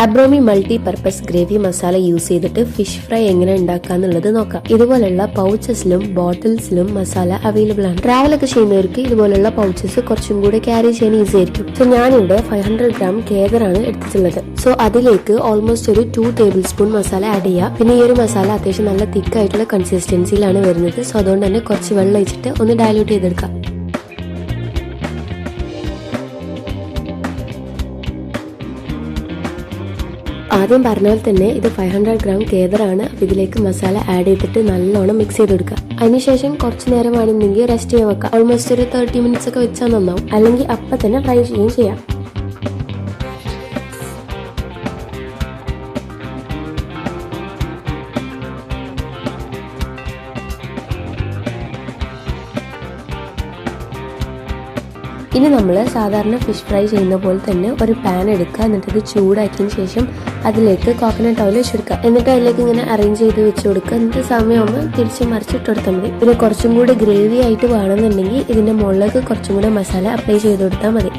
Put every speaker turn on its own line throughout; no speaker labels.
അബ്രോമി multi purpose gravy masala use ചെയ്തിട്ട് fish fry എങ്ങനെ ഉണ്ടാക്കാന്നുള്ളത് നോക്കാം. ഇതുപോലുള്ള പൗച്ചസിലും ബോട്ടിൽസിലും മസാല അവൈലബിൾ ആണ്. ട്രാവൽ ഒക്കെ ചെയ്യുന്നവർക്ക് ഇതുപോലുള്ള പൗച്ചസ് കുറച്ചും കൂടെ ക്യാരി ചെയ്യാൻ ഈസി ആയിരിക്കും. സോ ഞാനിവിടെ 500 ഗ്രാം കേദറാണ് എടുത്തിട്ടുള്ളത്. സോ അതിലേക്ക് ഓൾമോസ്റ്റ് ഒരു 2 ടേബിൾ സ്പൂൺ മസാല ആഡ് ചെയ്യുക. പിന്നെ ഈ ഒരു മസാല അത്യാവശ്യം നല്ല തിക്ക് ആയിട്ടുള്ള കൺസിസ്റ്റൻസിയിലാണ് വരുന്നത്. സോ അതുകൊണ്ട് തന്നെ കുറച്ച് വെള്ളം ഒഴിച്ചിട്ട് ഒന്ന് ഡയലൂട്ട് ചെയ്തെടുക്കാം. ആദ്യം പറഞ്ഞാൽ തന്നെ ഇത് 500 ഗ്രാം കേദറാണ്. ഇതിലേക്ക് മസാല ആഡ് ചെയ്തിട്ട് നല്ലോണം മിക്സ് ചെയ്ത് കൊടുക്കുക. അതിനുശേഷം കുറച്ച് നേരം വേണമെങ്കിൽ റെസ്റ്റ് ചെയ്യാൻ വെക്കാം. ഓൾമോസ്റ്റ് ഒരു 30 മിനിറ്റ്സ് ഒക്കെ വെച്ചാൽ നന്നാവും. അല്ലെങ്കിൽ അപ്പം തന്നെ ഫ്രൈ ചെയ്യുകയും ചെയ്യാം. ഇനി നമ്മൾ സാധാരണ ഫിഷ് ഫ്രൈ ചെയ്യുന്ന പോലെ തന്നെ ഒരു പാൻ എടുക്കുക. എന്നിട്ട് ഇത് ചൂടാക്കിയതിന് ശേഷം അതിലേക്ക് കോക്കനട്ട് ഓയിൽ വെച്ചെടുക്കുക. എന്നിട്ട് അതിലേക്ക് ഇങ്ങനെ അറേഞ്ച് ചെയ്ത് വെച്ച് കൊടുക്കുക. എന്നിട്ട് സമയമാകുമ്പോൾ തിരിച്ച് മറിച്ചിട്ട് കൊടുത്താൽ മതി. പിന്നെ കുറച്ചും കൂടി ഗ്രേവി ആയിട്ട് വേണമെന്നുണ്ടെങ്കിൽ ഇതിന്റെ മുകളിലേക്ക് കുറച്ചും കൂടെ മസാല അപ്ലൈ ചെയ്ത് കൊടുത്താൽ മതി.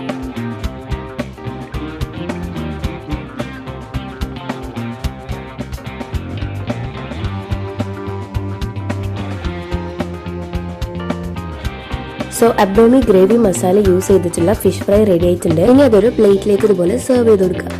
സോ അബ്രോമി ഗ്രേവി മസാല യൂസ് ചെയ്തിട്ടുള്ള ഫിഷ് ഫ്രൈ റെഡി ആയിട്ടുണ്ട്. ഇനി അതൊരു പ്ലേറ്റിലേക്ക് ഇതുപോലെ സെർവ് ചെയ്ത് കൊടുക്കുക.